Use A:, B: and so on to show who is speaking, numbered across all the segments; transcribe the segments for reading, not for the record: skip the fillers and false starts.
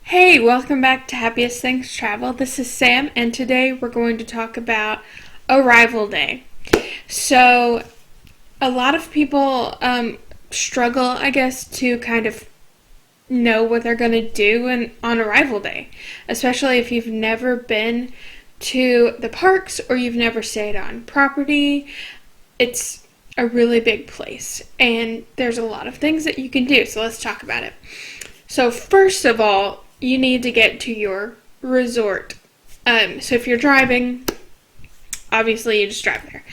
A: Hey, welcome back to Happiest Things Travel. This is Sam, and today we're going to talk about Arrival Day. So, a lot of people struggle, I guess, to kind of know what they're going to do on Arrival Day, especially if you've never been to the parks or you've never stayed on property. It's a really big place, and there's a lot of things that you can do, so let's talk about it. So, first of all, you need to get to your resort. So if you're driving, obviously you just drive there.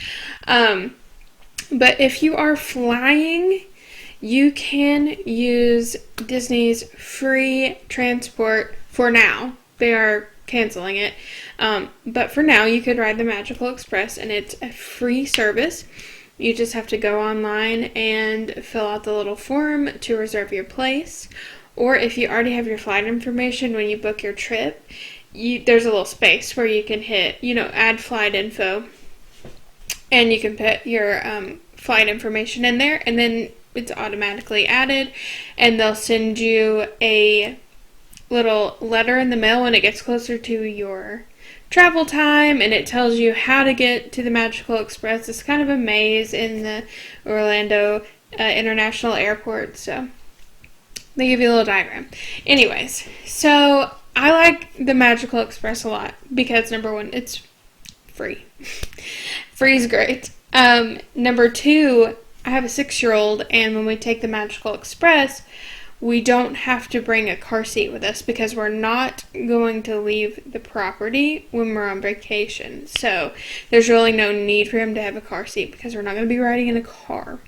A: But if you are flying, you can use Disney's free transport for now. They are canceling it. But for now, you could ride the Magical Express, and it's a free service. You just have to go online and fill out the little form to reserve your place. Or if you already have your flight information when you book your trip, there's a little space where you can hit, add flight info. And you can put your flight information in there, and then it's automatically added. And they'll send you a little letter in the mail when it gets closer to your travel time, and it tells you how to get to the Magical Express. It's kind of a maze in the Orlando International Airport, so they give you a little diagram. Anyways, so I like the Magical Express a lot because, number one, it's free. Free is great. Number two, I have a 6-year-old, and when we take the Magical Express, we don't have to bring a car seat with us because we're not going to leave the property when we're on vacation. So there's really no need for him to have a car seat because we're not going to be riding in a car.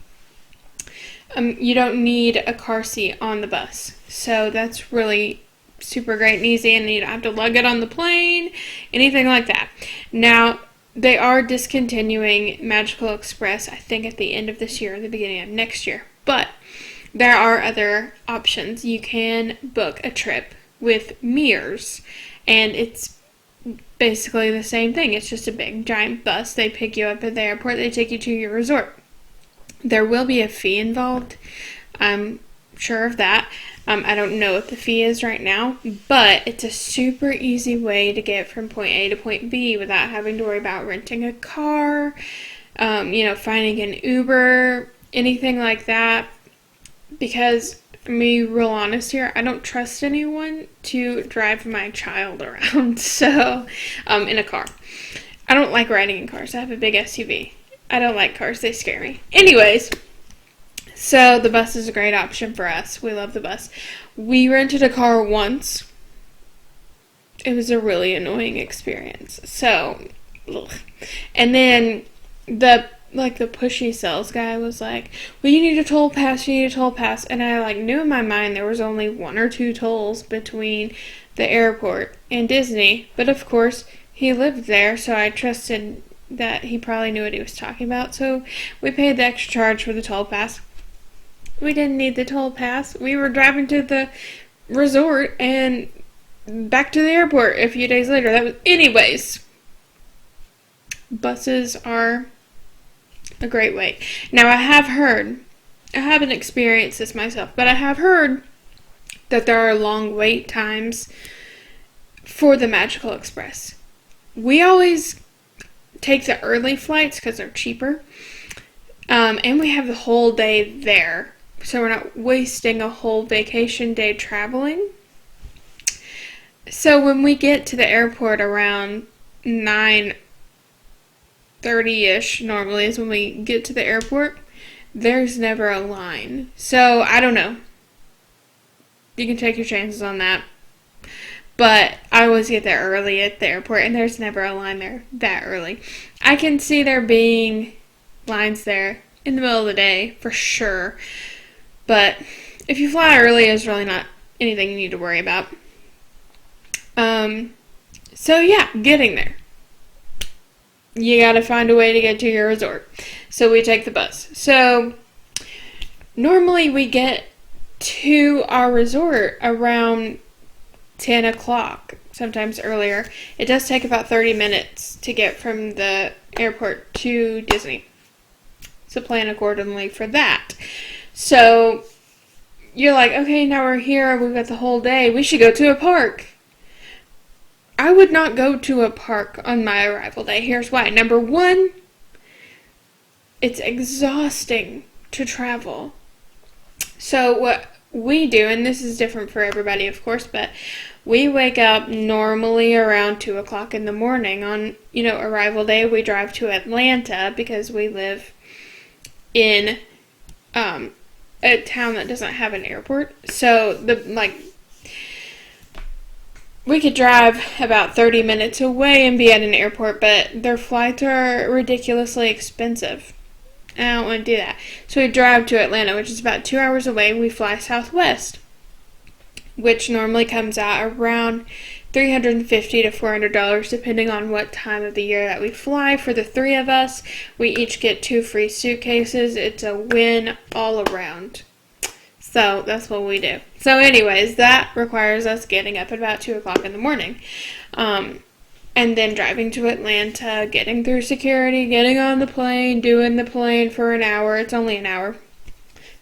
A: You don't need a car seat on the bus. So that's really super great and easy, and you don't have to lug it on the plane, anything like that. Now, they are discontinuing Magical Express, I think, at the end of this year or the beginning of next year. But there are other options. You can book a trip with Mears, and it's basically the same thing. It's just a big, giant bus. They pick you up at the airport. They take you to your resort. There will be a fee involved. I'm sure of that. I don't know what the fee is right now, but it's a super easy way to get from point A to point B without having to worry about renting a car, finding an Uber, anything like that. Because, to be real honest here, I don't trust anyone to drive my child around, in a car. I don't like riding in cars. I have a big SUV. I don't like cars. They scare me. Anyways, so the bus is a great option for us. We love the bus. We rented a car once. It was a really annoying experience. So, ugh. And then the pushy sales guy was like, well, you need a toll pass, and I knew in my mind there was only 1 or 2 tolls between the airport and Disney, but of course he lived there, so I trusted that he probably knew what he was talking about, so we paid the extra charge for the toll pass. We didn't need the toll pass. We were driving to the resort and back to the airport a few days later. Anyways, buses are a great way. Now, I haven't experienced this myself, but I have heard that there are long wait times for the Magical Express. We always take the early flights because they're cheaper, and we have the whole day there, so we're not wasting a whole vacation day traveling. So when we get to the airport around 9:30ish, normally is when we get to the airport, there's never a line. So, I don't know. You can take your chances on that. But I always get there early at the airport, and there's never a line there that early. I can see there being lines there in the middle of the day, for sure. But if you fly early, it's really not anything you need to worry about. So yeah, getting there. You gotta find a way to get to your resort. So we take the bus. So normally we get to our resort around 10 o'clock, sometimes earlier. It does take about 30 minutes to get from the airport to Disney. So plan accordingly for that. So you're like, okay, now we're here, we've got the whole day, we should go to a park. I would not go to a park on my arrival day. Here's why. Number one, it's exhausting to travel. So what we do, and this is different for everybody, of course, but we wake up normally around 2 o'clock in the morning on, arrival day. We drive to Atlanta because we live in a town that doesn't have an airport. So we could drive about 30 minutes away and be at an airport, but their flights are ridiculously expensive. I don't want to do that. So we drive to Atlanta, which is about 2 hours away. We fly Southwest, which normally comes out around $350 to $400, depending on what time of the year that we fly. For the three of us, we each get 2 free suitcases. It's a win all around. So that's what we do. So anyways, that requires us getting up at about 2 o'clock in the morning. And then driving to Atlanta, getting through security, getting on the plane, doing the plane for an hour. It's only an hour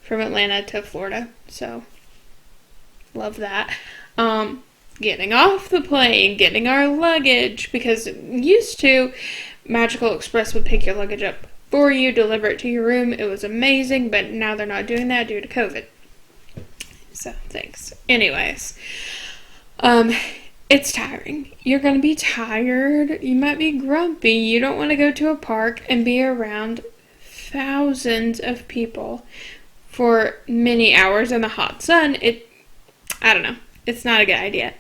A: from Atlanta to Florida. So love that. Getting off the plane, getting our luggage, because used to Magical Express would pick your luggage up for you, deliver it to your room. It was amazing, but now they're not doing that due to COVID. So, thanks. Anyways, it's tiring. You're going to be tired. You might be grumpy. You don't want to go to a park and be around thousands of people for many hours in the hot sun. I don't know. It's not a good idea.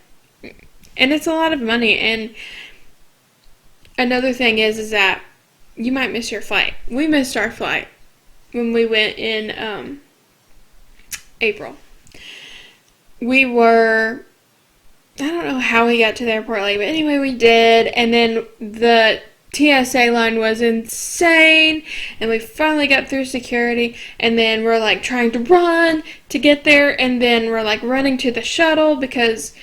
A: And it's a lot of money. And another thing is that you might miss your flight. We missed our flight when we went in April. I don't know how we got to the airport late, but anyway, we did. And then the TSA line was insane, and we finally got through security, and then we're trying to run to get there, and then we're running to the shuttle because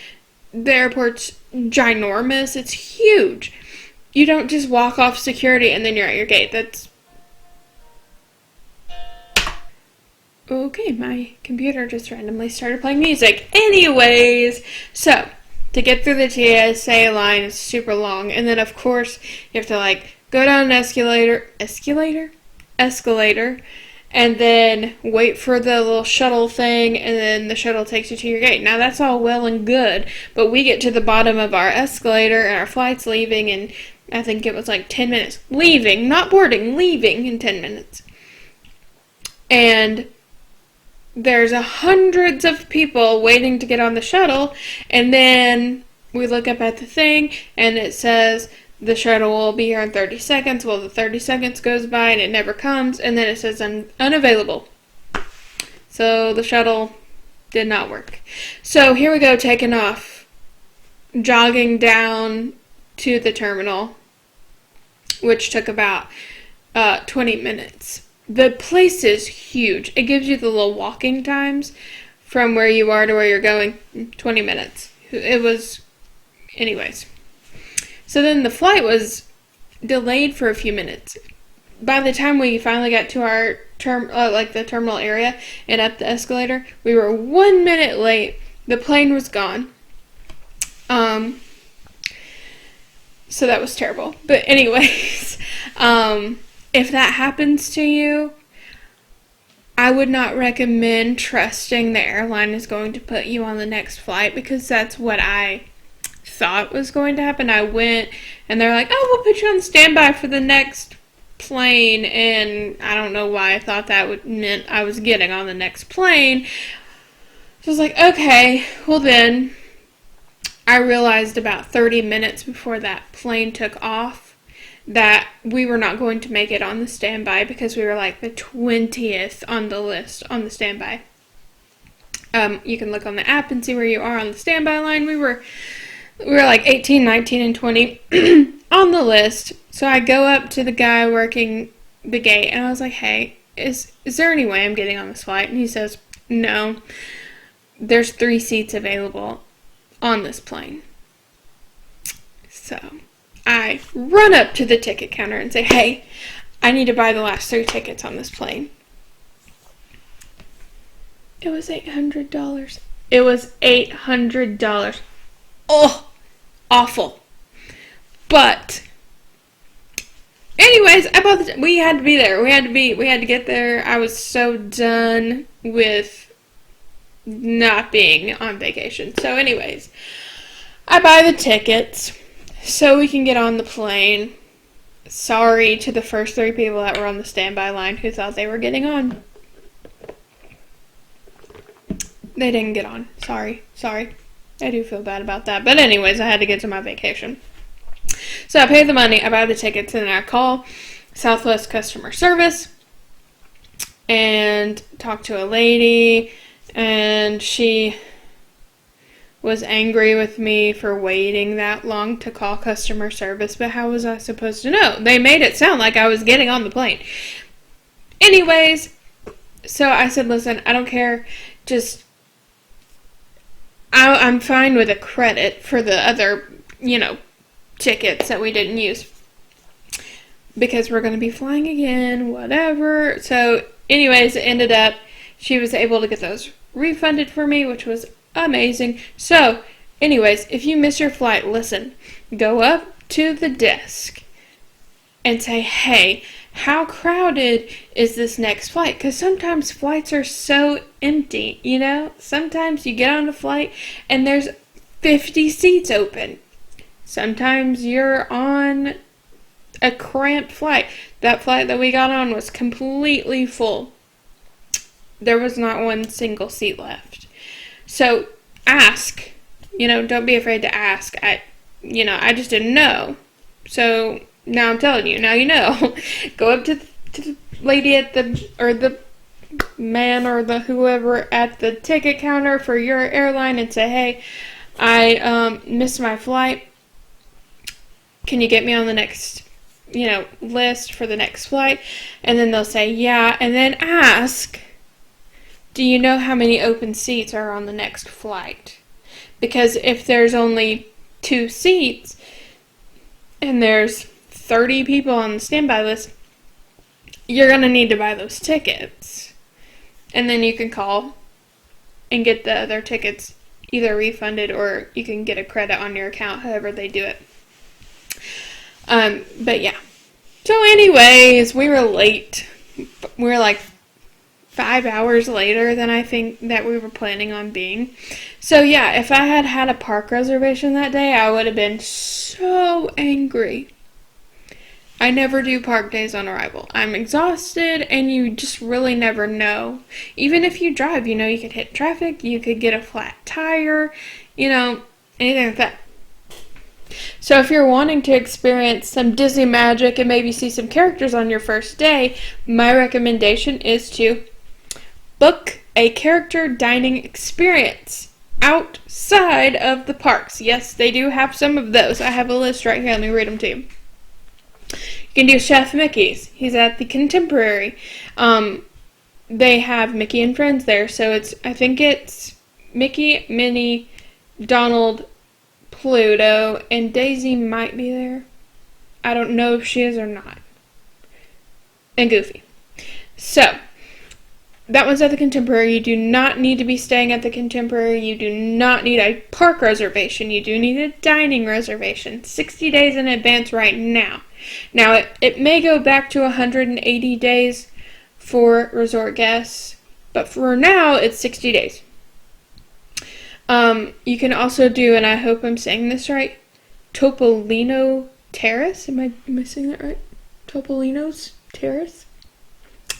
A: the airport's ginormous. It's huge. You don't just walk off security and then you're at your gate. That's okay. My computer just randomly started playing music. Anyways, so to get through the TSA line is super long, and then of course you have to go down an escalator, and then wait for the little shuttle thing, and then the shuttle takes you to your gate. Now that's all well and good, but we get to the bottom of our escalator and our flight's leaving, and I think it was 10 minutes. Leaving, not boarding, leaving in 10 minutes. And there's hundreds of people waiting to get on the shuttle, and then we look up at the thing, and it says the shuttle will be here in 30 seconds. Well, the 30 seconds goes by, and it never comes, and then it says unavailable. So the shuttle did not work. So here we go, taking off, jogging down to the terminal, which took about 20 minutes. The place is huge. It gives you the little walking times from where you are to where you're going, 20 minutes. It was, anyways. So then the flight was delayed for a few minutes. By the time we finally got to our the terminal area and up the escalator, we were 1 minute late. The plane was gone. So that was terrible. But anyways, if that happens to you, I would not recommend trusting the airline is going to put you on the next flight, because that's what I thought was going to happen. I went, and they're like, oh, we'll put you on standby for the next plane, and I don't know why I thought that meant I was getting on the next plane. So I was like, okay, well then, I realized about 30 minutes before that plane took off that we were not going to make it on the standby, because we were the 20th on the list on the standby. You can look on the app and see where you are on the standby line. We were 18, 19, and 20 on the list. So I go up to the guy working the gate, and I was like, hey, is there any way I'm getting on this flight? And he says, no, there's 3 seats available on this plane. So I run up to the ticket counter and say, hey, I need to buy the last 3 tickets on this plane. It was $800. It was $800. Oh, awful. But anyways, we had to be there. We had to get there. I was so done with not being on vacation. So anyways, I buy the tickets so we can get on the plane. Sorry to the first 3 people that were on the standby line who thought they were getting on. They didn't get on. Sorry. I do feel bad about that. But anyways, I had to get to my vacation. So I paid the money, I buy the tickets, and then I call Southwest customer service and talk to a lady, and she was angry with me for waiting that long to call customer service, but how was I supposed to know? They made it sound like I was getting on the plane. Anyways, so I said, listen, I don't care, just, I'm fine with a credit for the other, tickets that we didn't use, because we're going to be flying again, whatever. So anyways, it ended up, she was able to get those refunded for me, which was amazing. So anyways, if you miss your flight, listen, go up to the desk and say, hey, how crowded is this next flight? Because sometimes flights are so empty, Sometimes you get on a flight and there's 50 seats open. Sometimes you're on a cramped flight. That flight that we got on was completely full. There was not one single seat left. So ask, don't be afraid to ask. I just didn't know. So now I'm telling you, now you know. Go up to the lady or the man or the whoever at the ticket counter for your airline and say, hey, I missed my flight. Can you get me on the next, list for the next flight? And then they'll say, yeah. And then ask, do you know how many open seats are on the next flight? Because if there's only 2 seats and there's 30 people on the standby list, you're going to need to buy those tickets. And then you can call and get the other tickets either refunded or you can get a credit on your account, however they do it. But yeah. So anyways, we were late. We were like 5 hours later than I think that we were planning on being. So yeah, if I had had a park reservation that day, I would have been so angry. I never do park days on arrival. I'm exhausted and you just really never know. Even if you drive, you could hit traffic, you could get a flat tire, anything like that. So if you're wanting to experience some Disney magic and maybe see some characters on your first day, my recommendation is to book a character dining experience outside of the parks. Yes, they do have some of those. I have a list right here. Let me read them to you. You can do Chef Mickey's. He's at the Contemporary. They have Mickey and Friends there. So I think it's Mickey, Minnie, Donald, Pluto, and Daisy might be there. I don't know if she is or not. And Goofy. So that one's at the Contemporary. You do not need to be staying at the Contemporary. You do not need a park reservation. You do need a dining reservation. 60 days in advance right now. Now, it may go back to 180 days for resort guests, but for now, it's 60 days. You can also do, and I hope I'm saying this right, Topolino Terrace. Am I saying that right? Topolino's Terrace?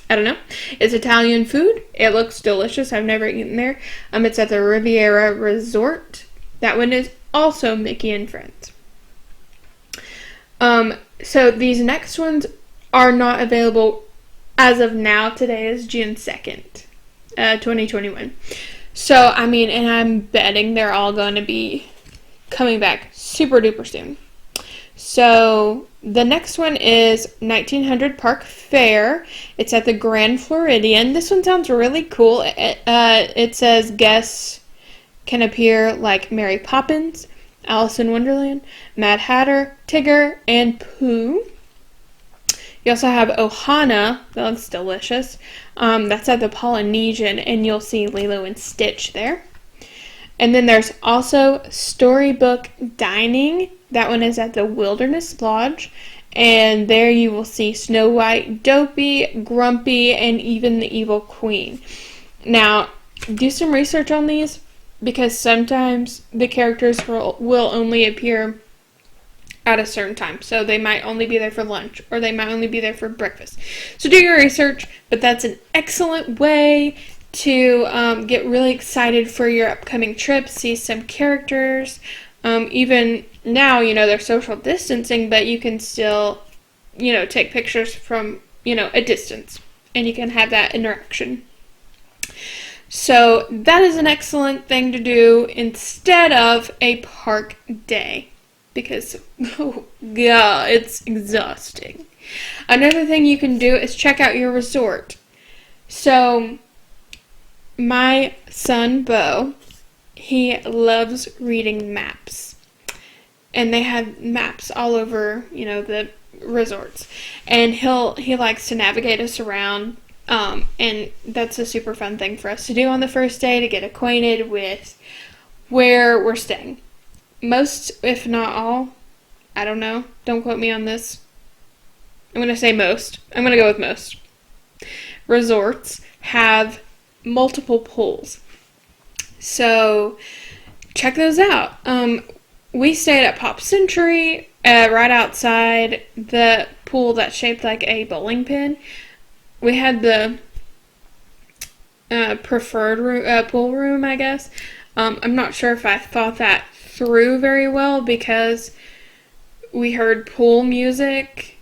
A: I don't know. It's Italian food. It looks delicious. I've never eaten there. It's at the Riviera Resort. That one is also Mickey and Friends. So these next ones are not available as of now. Today is June 2nd, 2021. So, and I'm betting they're all going to be coming back super duper soon. So, the next one is 1900 Park Fair. It's at the Grand Floridian. This one sounds really cool. It says guests can appear like Mary Poppins, Alice in Wonderland, Mad Hatter, Tigger, and Pooh. You also have Ohana, that looks delicious. That's at the Polynesian, and you'll see Lilo and Stitch there. And then there's also Storybook Dining. That one is at the Wilderness Lodge. And there you will see Snow White, Dopey, Grumpy, and even the Evil Queen. Now, do some research on these, because sometimes the characters will only appear at a certain time. So they might only be there for lunch, or they might only be there for breakfast. So do your research, but that's an excellent way to get really excited for your upcoming trip, see some characters. Even now, they're social distancing, but you can still, take pictures from, a distance, and you can have that interaction. So that is an excellent thing to do instead of a park day, because, oh god, it's exhausting. Another thing you can do is check out your resort. So, my son, Bo, he loves reading maps. And they have maps all over, the resorts. And he likes to navigate us around. And that's a super fun thing for us to do on the first day, to get acquainted with where we're staying. Most, if not all, I don't know, don't quote me on this. I'm going to say most. I'm going to go with most. Resorts have multiple pools. So, check those out. We stayed at Pop Century, right outside the pool that's shaped like a bowling pin. We had the preferred pool room, I guess. I'm not sure if I thought that through very well, because we heard pool music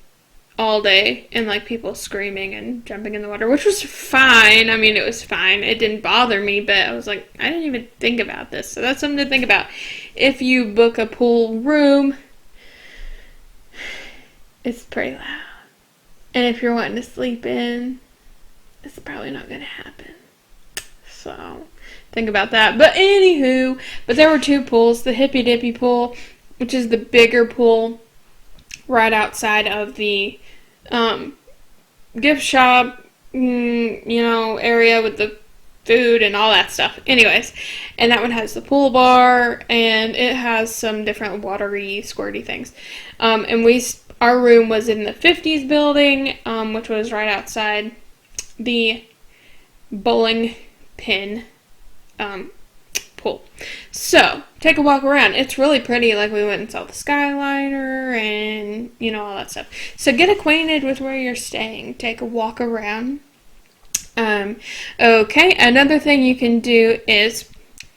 A: all day and like people screaming and jumping in the water, which was fine. I mean, it was fine. It didn't bother me, but I was like, I didn't even think about this. So that's something to think about. If you book a pool room, it's pretty loud. And if you're wanting to sleep in, it's probably not going to happen. So think about that. But anywho, there were two pools. The Hippy Dippy pool, which is the bigger pool right outside of the gift shop, area with the food and all that stuff. Anyways, and that one has the pool bar, and it has some different watery, squirty things. And our room was in the 50s building, which was right outside the bowling pin pool. So, take a walk around. It's really pretty. Like, we went and saw the Skyliner and, all that stuff. So, get acquainted with where you're staying. Take a walk around. Okay, another thing you can do is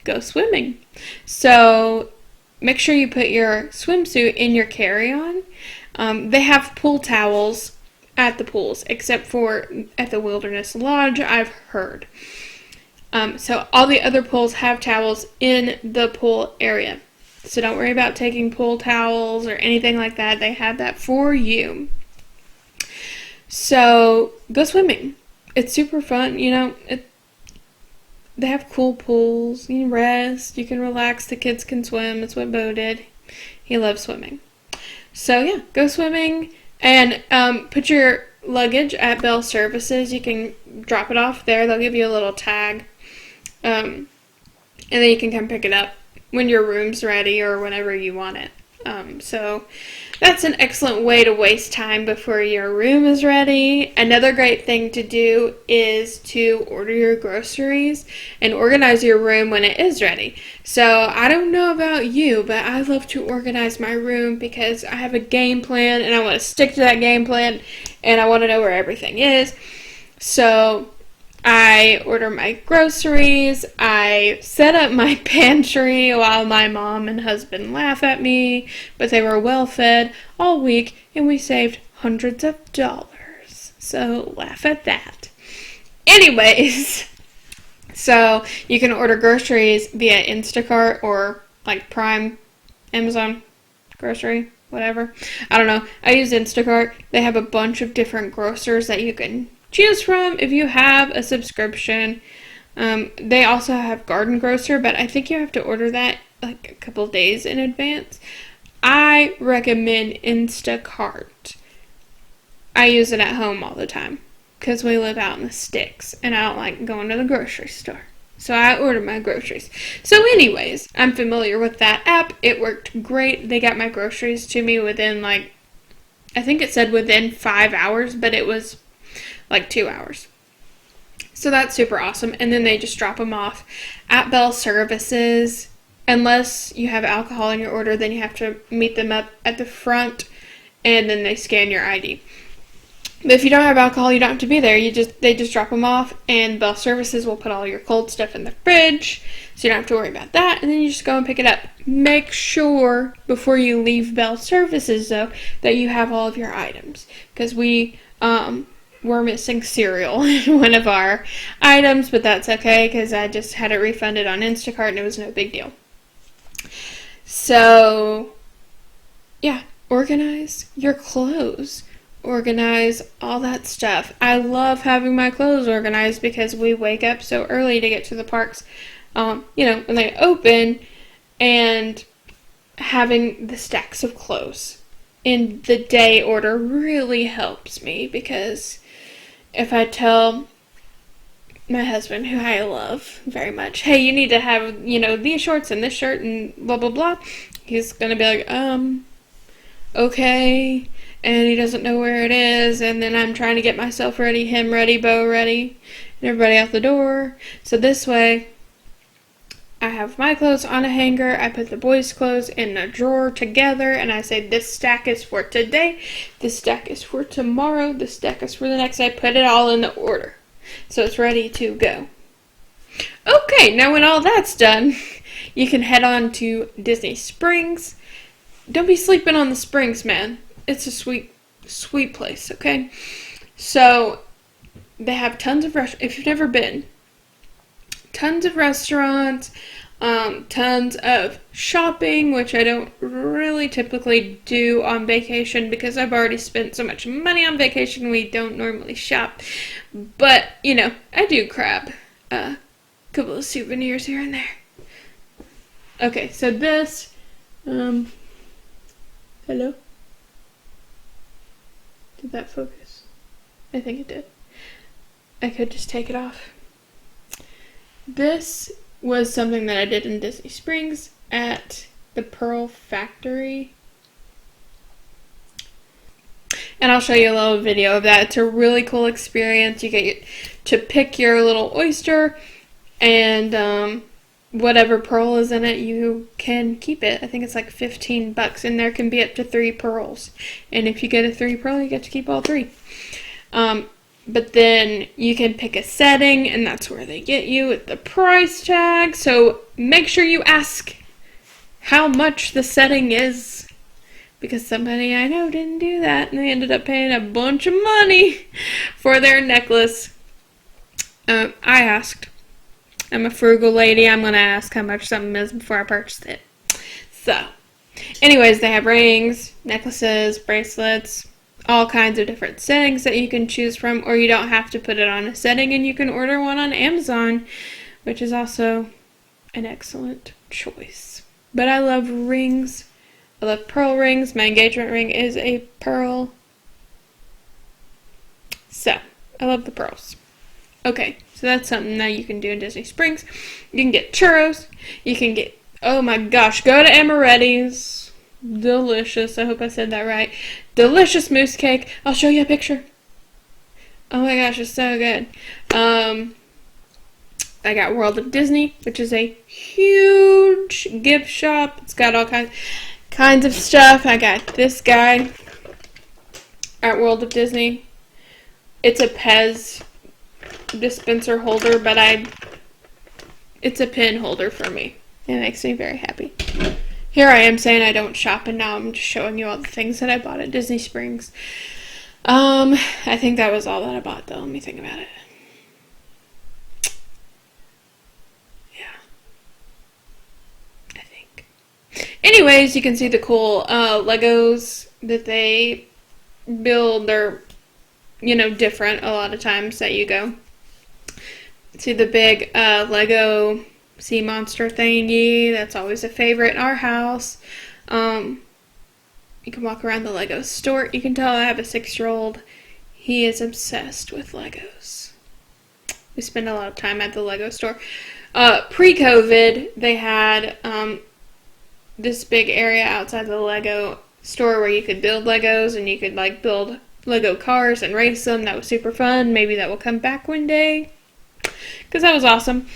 A: go swimming. So, make sure you put your swimsuit in your carry-on. They have pool towels at the pools, except for at the Wilderness Lodge, I've heard. So all the other pools have towels in the pool area. So don't worry about taking pool towels or anything like that. They have that for you. So go swimming. It's super fun. They have cool pools. You can rest. You can relax. The kids can swim. That's what Bo did. He loves swimming. So yeah, go swimming. And put your luggage at Bell Services. You can drop it off there. They'll give you a little tag. And then you can come pick it up when your room's ready or whenever you want it. So that's an excellent way to waste time before your room is ready. Another great thing to do is to order your groceries and organize your room when it is ready. So I don't know about you, but I love to organize my room because I have a game plan and I want to stick to that game plan and I want to know where everything is. So I order my groceries, I set up my pantry while my mom and husband laugh at me, but they were well fed all week and we saved hundreds of dollars. So laugh at that. Anyways, so you can order groceries via Instacart or like Prime, Amazon, grocery, whatever. I don't know. I use Instacart. They have a bunch of different grocers that you can choose from if you have a subscription. They also have Garden Grocer, but I think you have to order that like a couple days in advance. I recommend Instacart. I use it at home all the time because we live out in the sticks and I don't like going to the grocery store. So I order my groceries. So anyways, I'm familiar with that app. It worked great. They got my groceries to me within like, I think it said within 5 hours, but it was like 2 hours. So that's super awesome. And then they just drop them off at Bell Services. Unless you have alcohol in your order, then you have to meet them up at the front and then they scan your ID. But if you don't have alcohol, you don't have to be there. They just drop them off, and Bell Services will put all your cold stuff in the fridge, so you don't have to worry about that, and then you just go and pick it up. Make sure before you leave Bell Services, though, that you have all of your items, because we were missing cereal in one of our items, but that's okay, because I just had it refunded on Instacart, and it was no big deal. So, yeah, organize your clothes. Organize all that stuff. I love having my clothes organized because we wake up so early to get to the parks, when they open, and having the stacks of clothes in the day order really helps me, because if I tell my husband, who I love very much, hey, you need to have, these shorts and this shirt and blah, blah, blah, he's gonna be like, okay, and he doesn't know where it is, and then I'm trying to get myself ready, him ready, Bo ready, and everybody out the door. So this way, I have my clothes on a hanger, I put the boys' clothes in a drawer together, and I say, this stack is for today, this stack is for tomorrow, this stack is for the next day. I put it all in the order, so it's ready to go. Okay, now when all that's done, you can head on to Disney Springs. Don't be sleeping on the Springs, man. It's a sweet, sweet place, okay? So, they have tons of restaurants. If you've never been, tons of restaurants, tons of shopping, which I don't really typically do on vacation because I've already spent so much money on vacation, we don't normally shop. But, I do grab a couple of souvenirs here and there. Okay, so this, hello? Did that focus? I think it did. I could just take it off. This was something that I did in Disney Springs at the Pearl Factory. And I'll show you a little video of that. It's a really cool experience. You get to pick your little oyster, and whatever pearl is in it, you can keep it. I think it's like $15, and there can be up to 3 pearls. And if you get a 3 pearl, you get to keep all 3. But then you can pick a setting, and that's where they get you with the price tag. So make sure you ask how much the setting is, because somebody I know didn't do that, and they ended up paying a bunch of money for their necklace. I asked. I'm a frugal lady. I'm going to ask how much something is before I purchase it. So, anyways, they have rings, necklaces, bracelets, all kinds of different settings that you can choose from, or you don't have to put it on a setting, and you can order one on Amazon, which is also an excellent choice. But I love rings. I love pearl rings. My engagement ring is a pearl. So, I love the pearls. Okay, so that's something that you can do in Disney Springs. You can get churros. You can get, oh my gosh, go to Amaretti's. Delicious. I hope I said that right. Delicious mousse cake. I'll show you a picture. Oh my gosh, it's so good. I got World of Disney, which is a huge gift shop. It's got all kinds of stuff. I got this guy at World of Disney. It's a Pez dispenser holder, but it's a pin holder for me. It makes me very happy. Here I am saying I don't shop, and now I'm just showing you all the things that I bought at Disney Springs. I think that was all that I bought, though. Let me think about it. Yeah. I think. Anyways, you can see the cool Legos that they build. They're, different a lot of times that you go. See the big Lego sea monster thingy. That's always a favorite in our house. You can walk around the Lego store. You can tell I have a 6-year-old. He is obsessed with Legos. We spend a lot of time at the Lego store. Pre-COVID, they had this big area outside the Lego store where you could build Legos and you could like build Lego cars and race them. That was super fun. Maybe that will come back one day because that was awesome.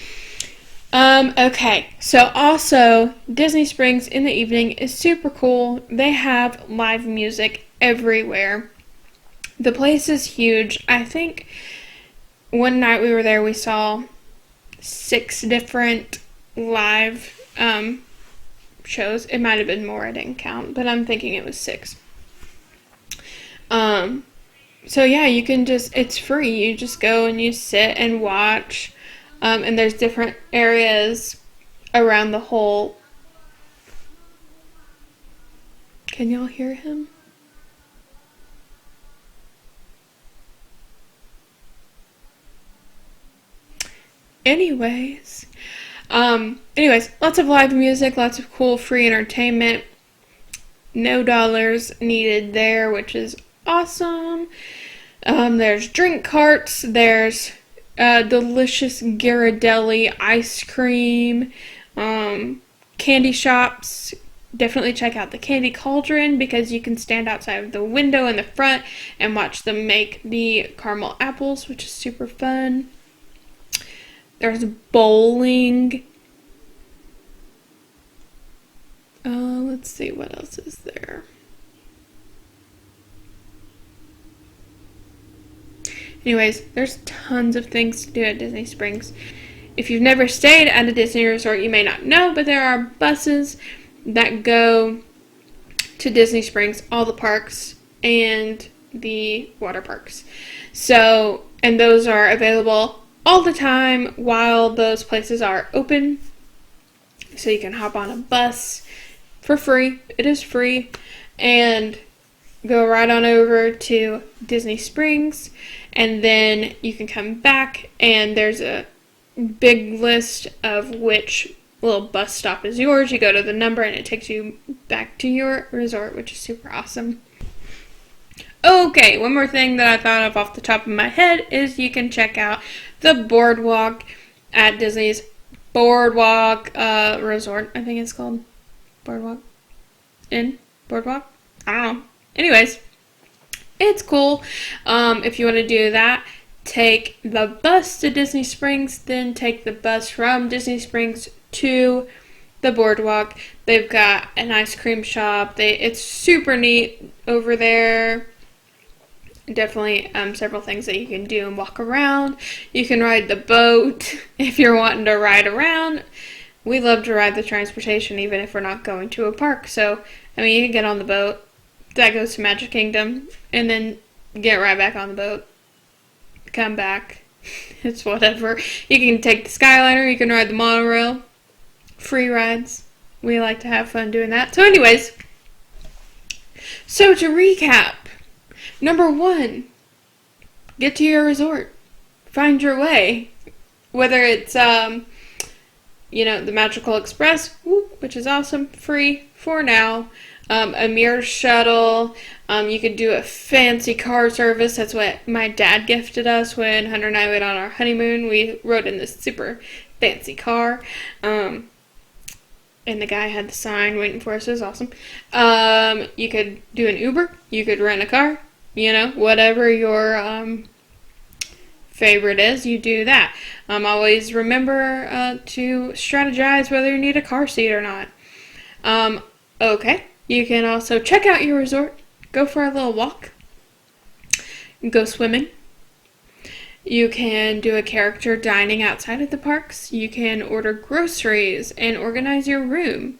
A: Okay, so also Disney Springs in the evening is super cool. They have live music everywhere. The place is huge. I think one night we were there, we saw 6 different live shows. It might have been more, I didn't count, but I'm thinking it was 6. So yeah, you can just, it's free. You just go and you sit and watch. And there's different areas around the whole. Can y'all hear him? Anyways, lots of live music, lots of cool free entertainment. No dollars needed there, which is awesome. There's drink carts, there's delicious Ghirardelli ice cream, candy shops. Definitely check out the Candy Cauldron because you can stand outside of the window in the front and watch them make the caramel apples, which is super fun. There's bowling. Let's see, what else is there? Anyways, there's tons of things to do at Disney Springs. If you've never stayed at a Disney resort, you may not know, but there are buses that go to Disney Springs, all the parks, and the water parks. So, and those are available all the time while those places are open. So you can hop on a bus for free. It is free. And go right on over to Disney Springs. And then you can come back and there's a big list of which little bus stop is yours. You go to the number and it takes you back to your resort, which is super awesome. Okay, one more thing that I thought of off the top of my head is you can check out the boardwalk at Disney's Boardwalk Resort. I think it's called Boardwalk Inn? Boardwalk? I don't know. Anyways, it's cool. If you want to do that, take the bus to Disney Springs, then take the bus from Disney Springs to the boardwalk. They've got an ice cream shop. It's super neat over there. Definitely several things that you can do and walk around. You can ride the boat if you're wanting to ride around. We love to ride the transportation even if we're not going to a park. So, I mean, you can get on the boat. That goes to Magic Kingdom. And then get right back on the boat. Come back. It's whatever. You can take the Skyliner. You can ride the monorail. Free rides. We like to have fun doing that. So anyways. So to recap. Number 1. Get to your resort. Find your way. Whether it's, the Magical Express, which is awesome. Free for now. A mirror shuttle. You could do a fancy car service. That's what my dad gifted us when Hunter and I went on our honeymoon. We rode in this super fancy car. And the guy had the sign waiting for us. It was awesome. You could do an Uber. You could rent a car. Whatever your favorite is, you do that. Always remember to strategize whether you need a car seat or not. Okay. You can also check out your resort, go for a little walk, go swimming. You can do a character dining outside of the parks. You can order groceries and organize your room.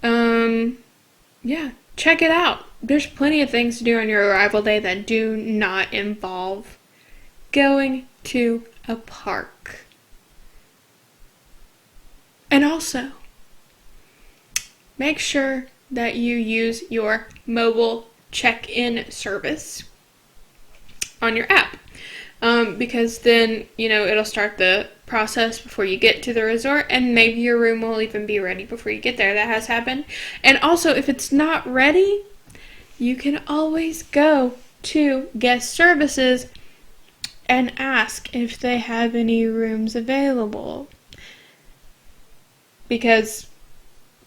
A: Yeah, check it out. There's plenty of things to do on your arrival day that do not involve going to a park. And also, make sure that you use your mobile check-in service on your app. Because then, it'll start the process before you get to the resort, and maybe your room will even be ready before you get there. That has happened. And also, if it's not ready, you can always go to guest services and ask if they have any rooms available. Because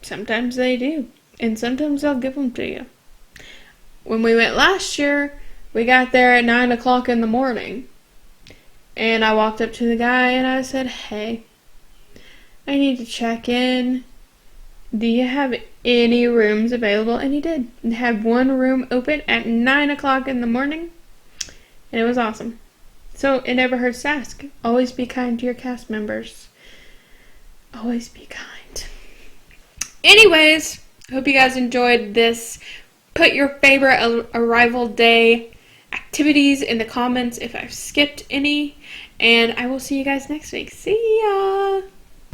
A: sometimes they do, and sometimes they'll give them to you. When we went last year, we got there at 9 o'clock in the morning. And I walked up to the guy and I said, "Hey, I need to check in. Do you have any rooms available?" And he did. They had one room open at 9 o'clock in the morning. And it was awesome. So it never hurts to ask. Always be kind to your cast members. Always be kind. Anyways, hope you guys enjoyed this. Put your favorite arrival day activities in the comments if I've skipped any. And I will see you guys next week. See ya!